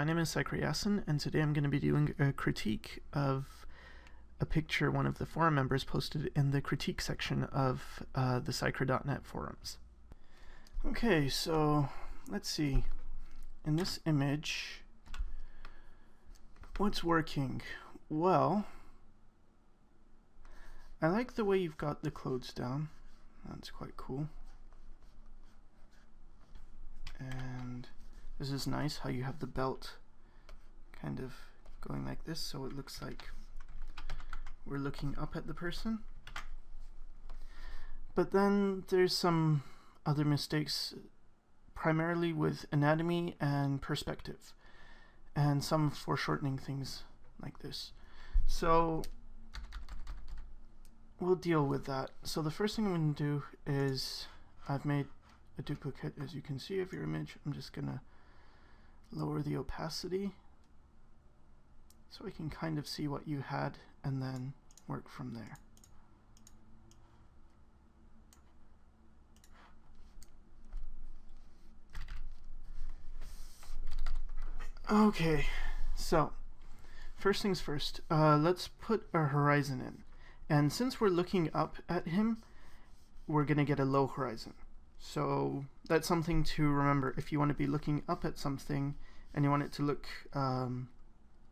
my name is Sycra, and today I'm going to be doing a critique of a picture one of the forum members posted in the critique section of the Sycra.net forums. Okay, so let's see. In this image, what's working? Well, I like the way you've got the clothes down. That's quite cool. And this is nice how you have the belt kind of going like this, so it looks like we're looking up at the person. But then there's some other mistakes, primarily with anatomy and perspective, and some foreshortening things like this. So we'll deal with that. So the first thing I'm going to do is I've made a duplicate, as you can see, of your image. I'm just going to lower the opacity so I can kind of see what you had and then work from there. Okay, so first things first, let's put our horizon in. And since we're looking up at him, we're going to get a low horizon. So that's something to remember. If you want to be looking up at something and you want it to look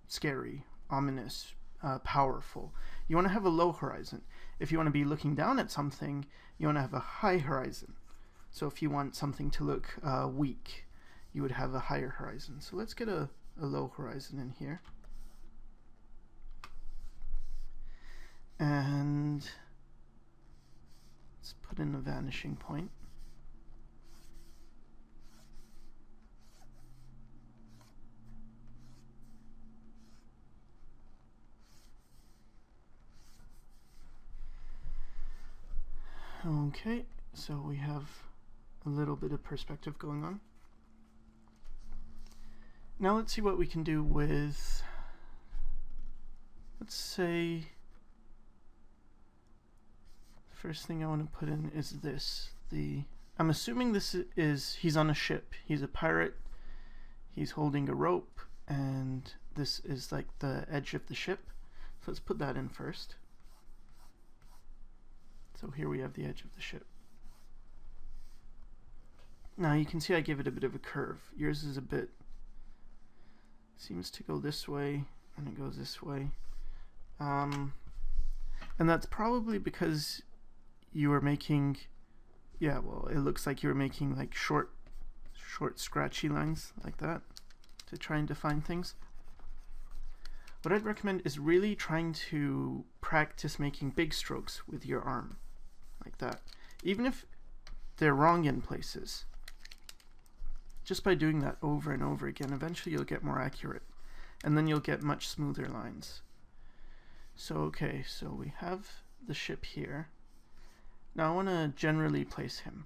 scary, ominous, powerful, you want to have a low horizon. If you want to be looking down at something, you want to have a high horizon. So if you want something to look weak, you would have a higher horizon. So let's get a low horizon in here. And let's put in a vanishing point. Okay, so we have a little bit of perspective going on. Now let's see what we can do with, let's say, first thing I want to put in is this. I'm assuming this is, he's on a ship. He's a pirate. He's holding a rope, and this is like the edge of the ship. So let's put that in first. So here we have the edge of the ship. Now you can see I give it a bit of a curve. Yours is a bit, seems to go this way, and it goes this way. And that's probably because you were making, yeah, well, it looks like you were making like short scratchy lines like that to try and define things. What I'd recommend is really trying to practice making big strokes with your arm, like that. Even if they're wrong in places, just by doing that over and over again, eventually you'll get more accurate, and then you'll get much smoother lines. So okay, so we have the ship here. Now I want to generally place him.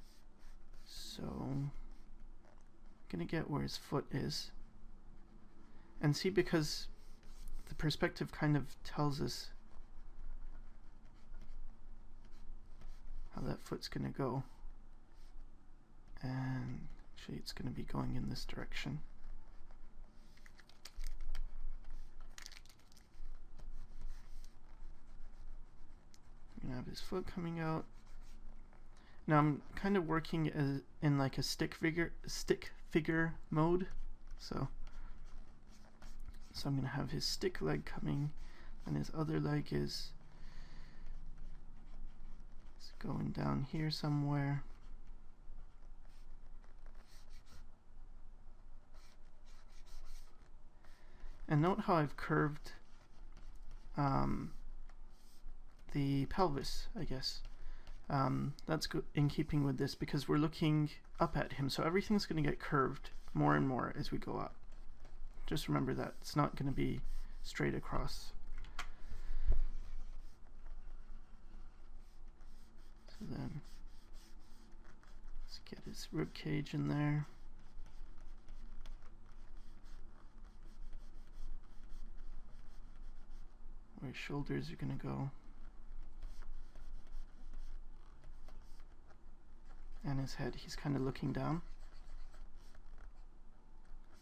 So I'm going to get where his foot is. And see, because the perspective kind of tells us how that foot's going to go. And actually it's going to be going in this direction. We're going to have his foot coming out. Now I'm kind of working in like a stick figure mode. So I'm going to have his stick leg coming, and his other leg is going down here somewhere. And note how I've curved the pelvis, I guess. That's in keeping with this because we're looking up at him, so everything's going to get curved more and more as we go up. Just remember that. It's not going to be straight across. So then, let's get his rib cage in there. Where his shoulders are going to go. And his head, he's kind of looking down.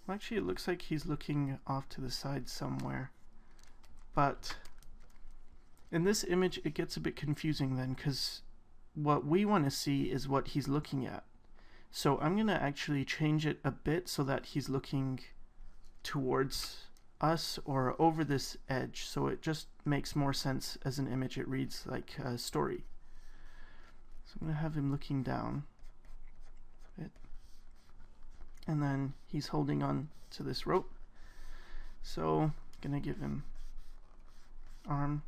Well, actually, it looks like he's looking off to the side somewhere. But in this image, it gets a bit confusing then, because what we want to see is what he's looking at. So I'm going to actually change it a bit so that he's looking towards us or over this edge, so it just makes more sense as an image. It reads like a story. So I'm going to have him looking down a bit, and then he's holding on to this rope. So I'm going to give him arm,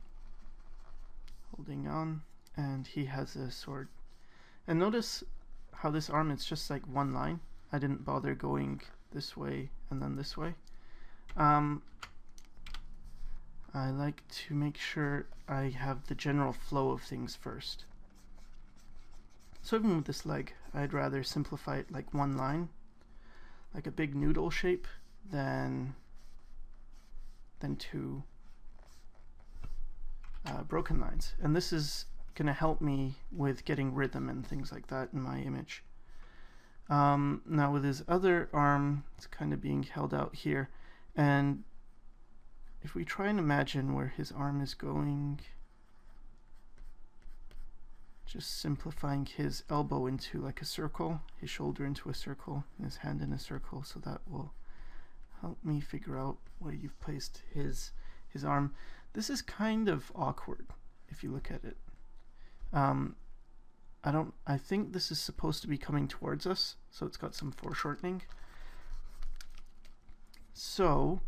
holding on, and he has a sword. And notice how this arm, it's just like one line. I didn't bother going this way and then this way. I like to make sure I have the general flow of things first. So even with this leg, I'd rather simplify it like one line, like a big noodle shape, than two broken lines. And this is going to help me with getting rhythm and things like that in my image. Now with his other arm, it's kind of being held out here, and if we try and imagine where his arm is going, just simplifying his elbow into like a circle, his shoulder into a circle, and his hand in a circle, so that will help me figure out where you've placed his arm. This is kind of awkward if you look at it. I think this is supposed to be coming towards us, so it's got some foreshortening. So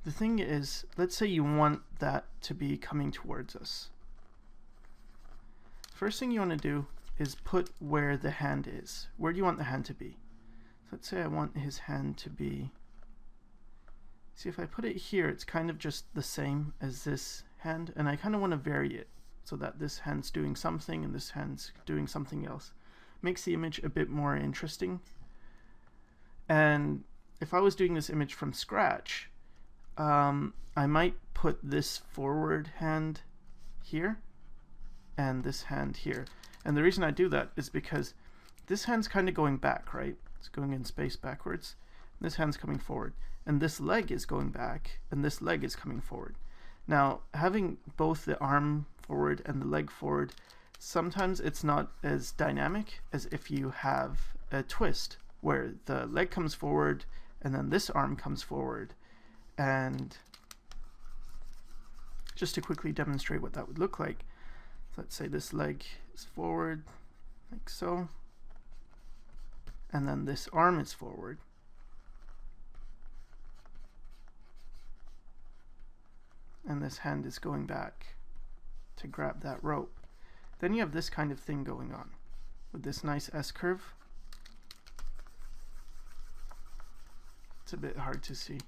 the thing is, let's say you want that to be coming towards us. First thing you want to do is put where the hand is. Where do you want the hand to be? So let's say I want his hand to be, see, if I put it here, it's kind of just the same as this hand, and I kind of want to vary it so that this hand's doing something and this hand's doing something else. Makes the image a bit more interesting. And if I was doing this image from scratch, I might put this forward hand here and this hand here. And the reason I do that is because this hand's kind of going back, right? It's going in space backwards. This hand's coming forward. And this leg is going back, and this leg is coming forward. Now, having both the arm forward and the leg forward, sometimes it's not as dynamic as if you have a twist where the leg comes forward and then this arm comes forward. And just to quickly demonstrate what that would look like, let's say this leg is forward like so, and then this arm is forward. And this hand is going back to grab that rope. Then you have this kind of thing going on with this nice S-curve. It's a bit hard to see.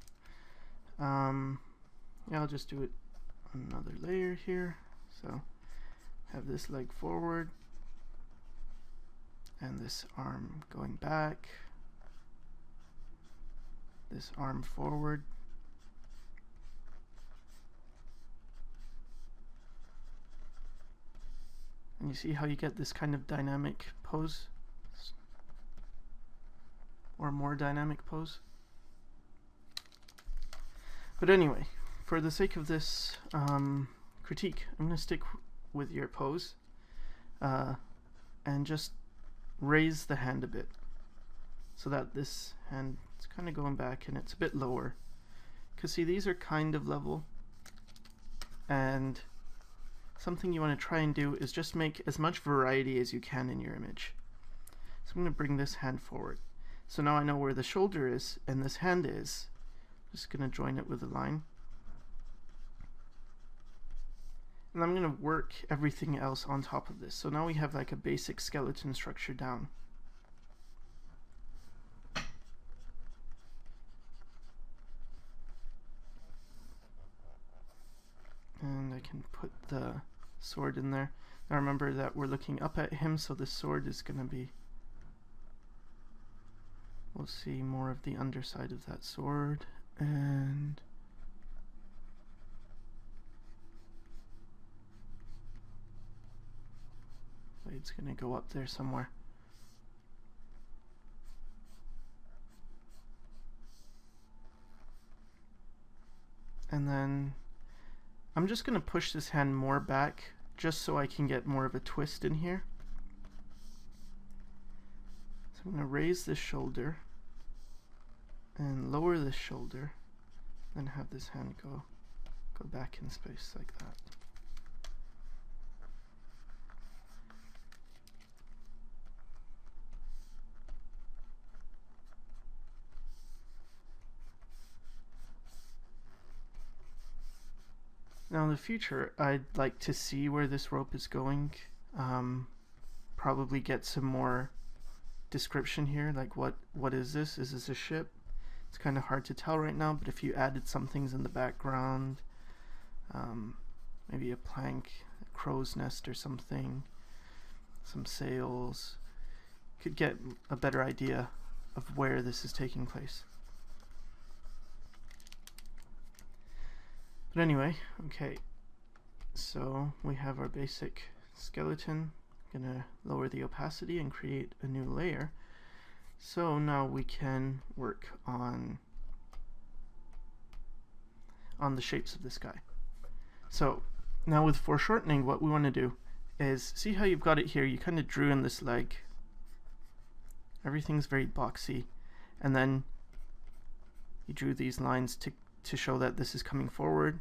Yeah, I'll just do it on another layer here. So have this leg forward and this arm going back, this arm forward. And you see how you get this kind of dynamic pose, or more dynamic pose. But anyway, for the sake of this critique, I'm going to stick with your pose and just raise the hand a bit so that this hand is kind of going back and it's a bit lower. Because see, these are kind of level, and something you want to try and do is just make as much variety as you can in your image. So I'm going to bring this hand forward. So now I know where the shoulder is and this hand is. I'm just going to join it with a line. And I'm going to work everything else on top of this. So now we have like a basic skeleton structure down. And I can put the sword in there. Now remember that we're looking up at him, so the sword is going to be, we'll see more of the underside of that sword, and blade's going to go up there somewhere. And then I'm just going to push this hand more back just so I can get more of a twist in here. So I'm going to raise this shoulder and lower this shoulder, then have this hand go back in space like that. Now in the future, I'd like to see where this rope is going. Probably get some more description here, like what is this? Is this a ship? It's kind of hard to tell right now, but if you added some things in the background, maybe a plank, a crow's nest or something, some sails, could get a better idea of where this is taking place. But anyway, okay, so we have our basic skeleton. I'm gonna lower the opacity and create a new layer. So now we can work on the shapes of this guy. So now with foreshortening, what we want to do is, see how you've got it here, you kind of drew in this leg. Everything's very boxy, and then you drew these lines to show that this is coming forward,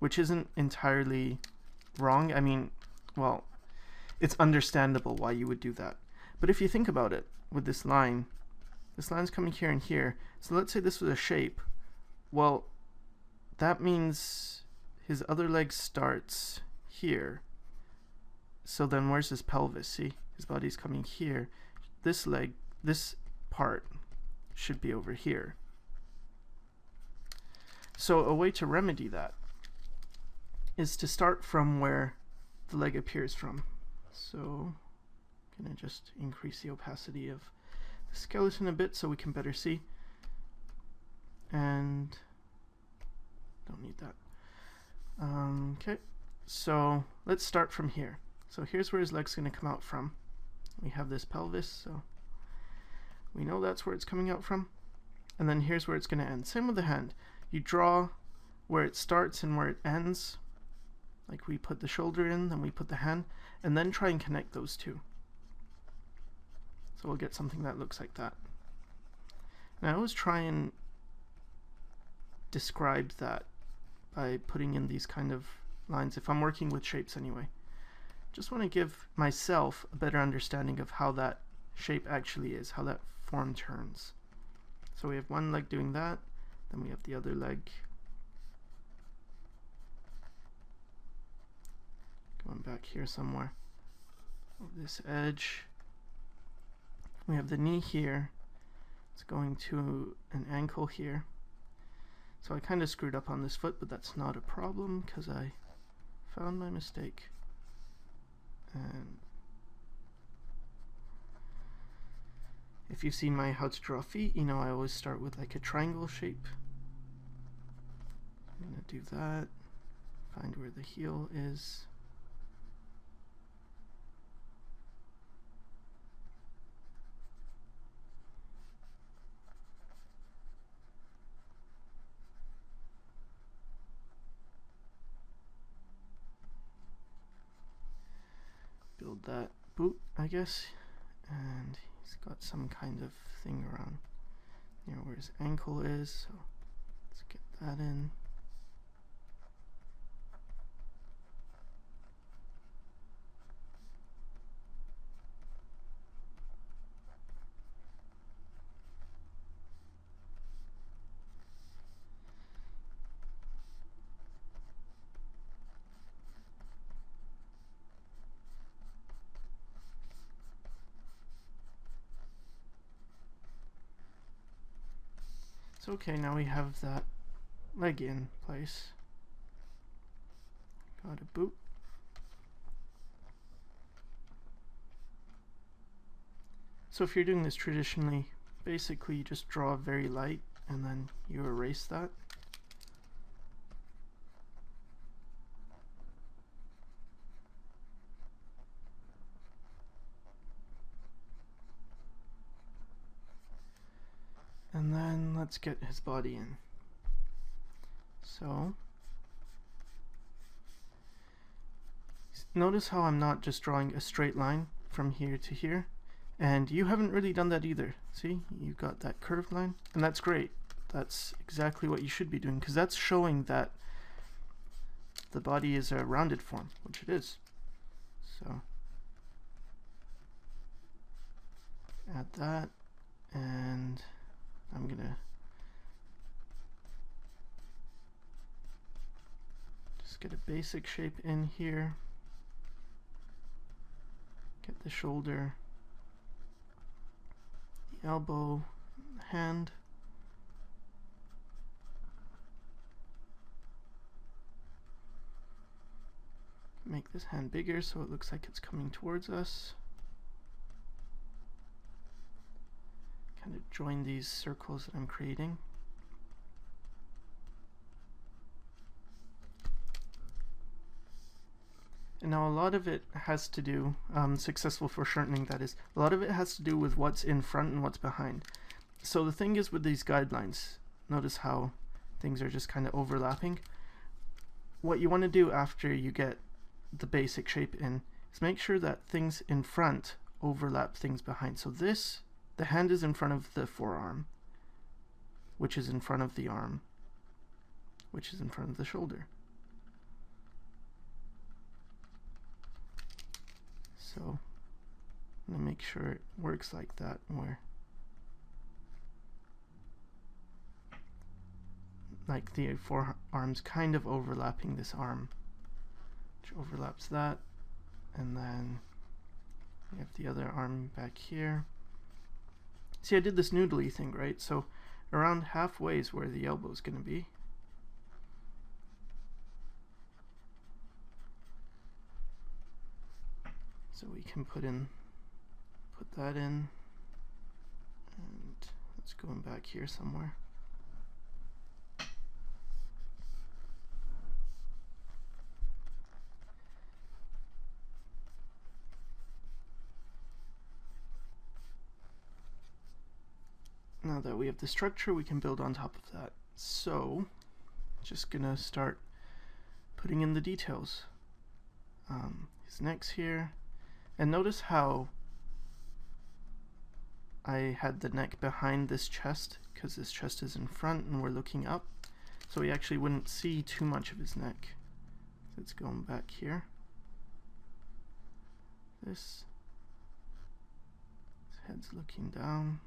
which isn't entirely wrong. I mean, well, it's understandable why you would do that. But if you think about it, with this line's coming here and here. So let's say this was a shape. Well, that means his other leg starts here. So then where's his pelvis? See, his body's coming here. This leg, this part should be over here. So a way to remedy that is to start from where the leg appears from. So I'm going to just increase the opacity of the skeleton a bit so we can better see. And don't need that. Okay, so let's start from here. So here's where his leg's going to come out from. We have this pelvis, so we know that's where it's coming out from. And then here's where it's going to end. Same with the hand. You draw where it starts and where it ends. Like we put the shoulder in, then we put the hand, and then try and connect those two. So we'll get something that looks like that. And I always try and describe that by putting in these kind of lines, if I'm working with shapes anyway. Just want to give myself a better understanding of how that shape actually is, how that form turns. So we have one leg doing that, then we have the other leg going back here somewhere. This edge. We have the knee here. It's going to an ankle here. So I kind of screwed up on this foot, but that's not a problem because I found my mistake. And if you've seen my how to draw feet, you know I always start with like a triangle shape. I'm going to do that. Find where the heel is. Build that boot, I guess, and he's got some kind of thing around near where his ankle is, so let's get that in. So okay, now we have that leg in place. Got a boot. So if you're doing this traditionally, basically you just draw very light and then you erase that. And then let's get his body in. So notice how I'm not just drawing a straight line from here to here, and you haven't really done that either. See, you've got that curved line, and that's great. That's exactly what you should be doing, because that's showing that the body is a rounded form, which it is. So add that, and I'm gonna just get a basic shape in here. Get the shoulder, the elbow, the hand. Make this hand bigger so it looks like it's coming towards us. Kind of join these circles that I'm creating. And now a lot of it has to do, successful foreshortening that is, a lot of it has to do with what's in front and what's behind. So the thing is with these guidelines, notice how things are just kind of overlapping. What you want to do after you get the basic shape in is make sure that things in front overlap things behind. So this, the hand is in front of the forearm, which is in front of the arm, which is in front of the shoulder. So I'm gonna make sure it works like that, where like the forearm's kind of overlapping this arm, which overlaps that, and then we have the other arm back here. See, I did this noodly thing, right? So around halfway is where the elbow is going to be. So we can put that in, and let's go in back here somewhere. Now that we have the structure, we can build on top of that. So, just gonna start putting in the details. His neck's here, and notice how I had the neck behind this chest, because this chest is in front and we're looking up, so we actually wouldn't see too much of his neck. So it's going back here. His head's looking down.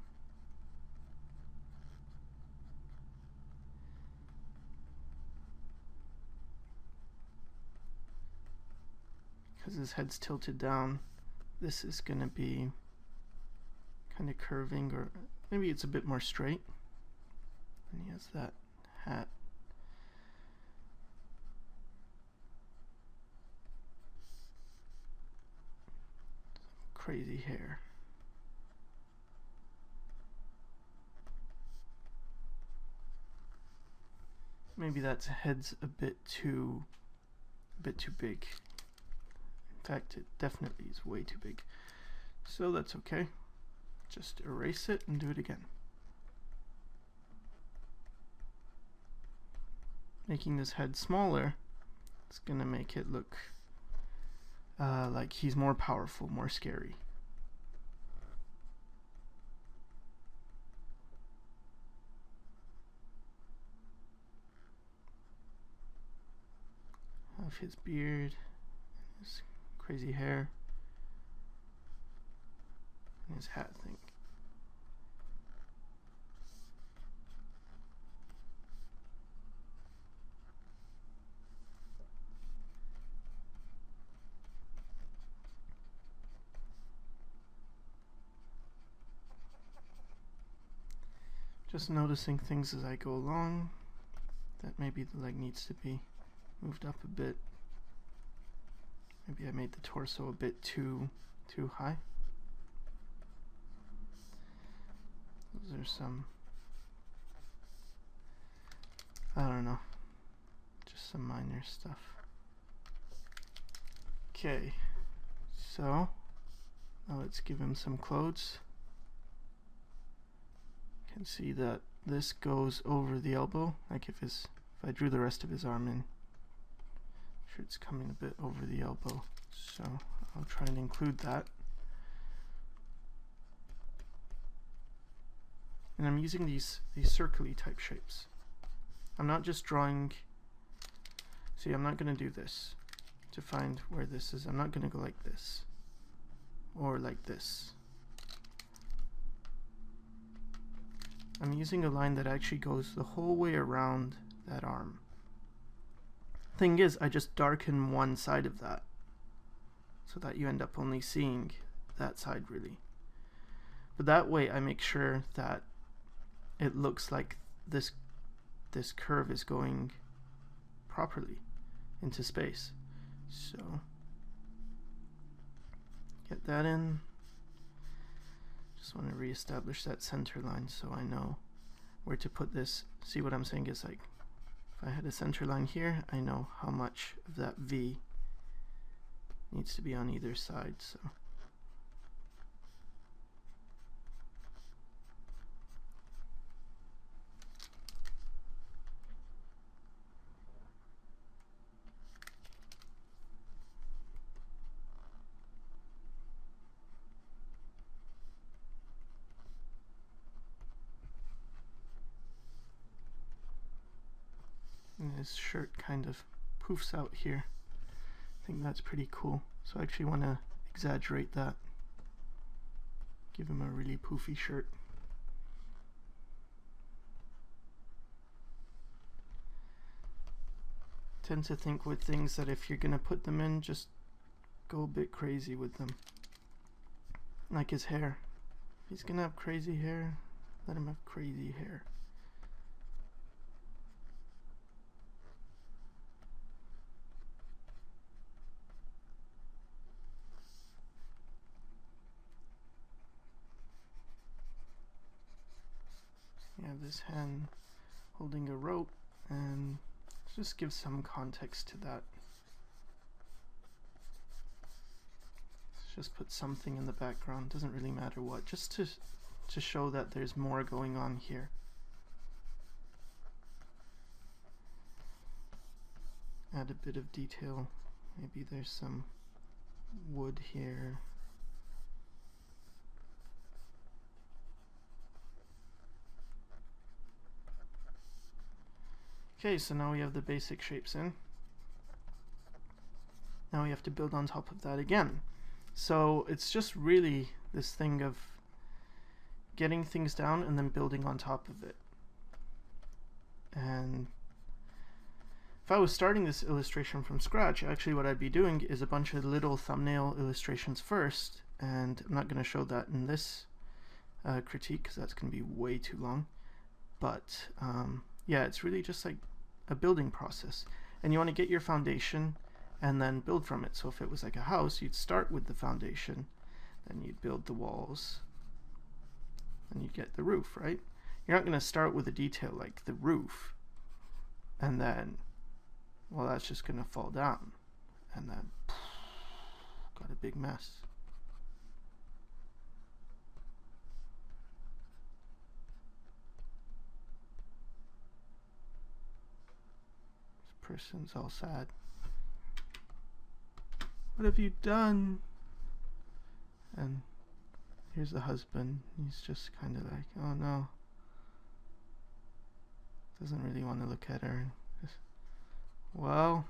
Because his head's tilted down, this is going to be kind of curving, or maybe it's a bit more straight. And he has that hat. Crazy hair. Maybe that head's a bit too big. In fact, it definitely is way too big. So that's okay. Just erase it and do it again. Making this head smaller is going to make it look like he's more powerful, more scary. Have his beard, his crazy hair, and his hat thing. Just noticing things as I go along, that maybe the leg needs to be moved up a bit. Maybe I made the torso a bit too high. Those are some, I don't know, just some minor stuff. Okay, so now let's give him some clothes. You can see that this goes over the elbow, like if I drew the rest of his arm in, I'm sure it's coming a bit over the elbow. So I'll try and include that. And I'm using these circle-y type shapes. I'm not just drawing, see, I'm not going to do this to find where this is. I'm not going to go like this or like this. I'm using a line that actually goes the whole way around that arm. Thing is, I just darken one side of that so that you end up only seeing that side really. But that way I make sure that it looks like this curve is going properly into space. So get that in. Just want to reestablish that center line so I know where to put this. See what I'm saying is, like, if I had a center line here, I know how much of that V needs to be on either side. So and his shirt kind of poofs out here. I think that's pretty cool. So I actually want to exaggerate that. Give him a really poofy shirt. Tend to think with things that if you're going to put them in, just go a bit crazy with them. Like his hair. If he's going to have crazy hair, let him have crazy hair. You have this hand holding a rope, and just give some context to that. Let's just put something in the background, doesn't really matter what, just to show that there's more going on here. Add a bit of detail. Maybe there's some wood here. Okay, so now we have the basic shapes in. Now we have to build on top of that again. So it's just really this thing of getting things down and then building on top of it. And if I was starting this illustration from scratch, actually what I'd be doing is a bunch of little thumbnail illustrations first, and I'm not going to show that in this critique because that's going to be way too long. But yeah, it's really just like a building process, and you want to get your foundation and then build from it. So if it was like a house, you'd start with the foundation, then you'd build the walls, and you'd get the roof, right? You're not going to start with a detail like the roof and then, well, that's just going to fall down, and then got a big mess. Person's all sad. What have you done? And here's the husband. He's just kind of like, oh no. Doesn't really want to look at her. Just, well,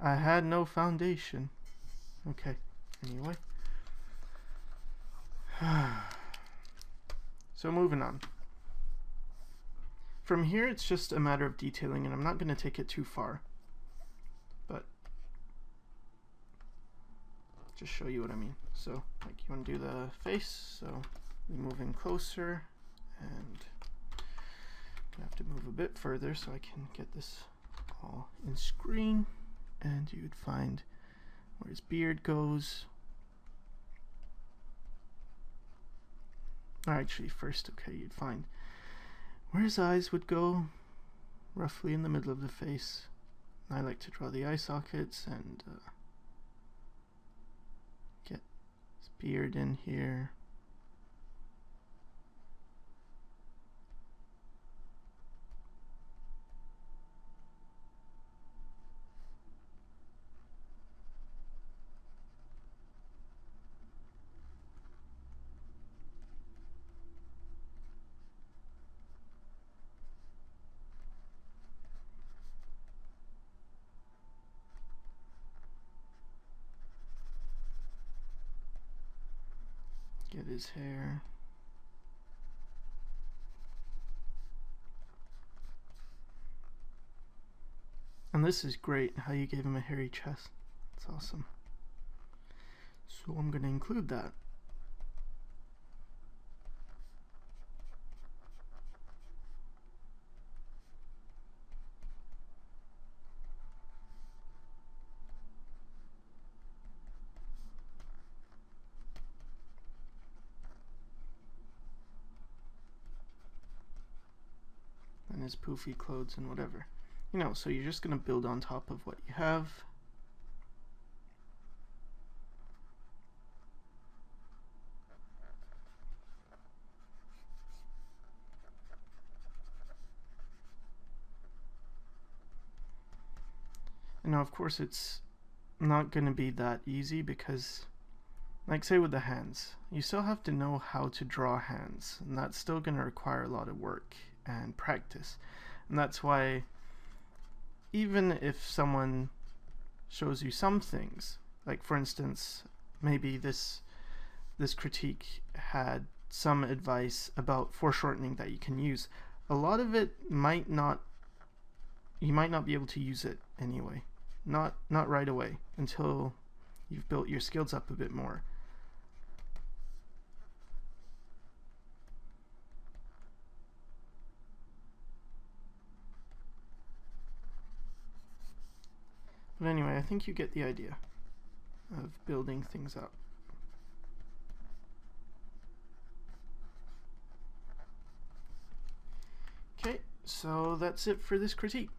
I had no foundation. Okay, anyway. So moving on. From here, it's just a matter of detailing, and I'm not going to take it too far, but just show you what I mean. So, like, you want to do the face, so we move in closer, and I have to move a bit further so I can get this all in screen, and you'd find where his beard goes. Or actually, first, okay, you'd find where his eyes would go, roughly in the middle of the face. I like to draw the eye sockets and get his beard in here. Get his hair. And this is great, how you gave him a hairy chest. It's awesome. So I'm going to include that. And his poofy clothes and whatever. You know, so you're just going to build on top of what you have. And now, of course, it's not going to be that easy because, like say with the hands, you still have to know how to draw hands, and that's still going to require a lot of work and practice. And that's why even if someone shows you some things, like for instance, maybe this critique had some advice about foreshortening that you can use, a lot of it you might not be able to use it anyway. Not right away, until you've built your skills up a bit more. But anyway, I think you get the idea of building things up. Okay, so that's it for this critique.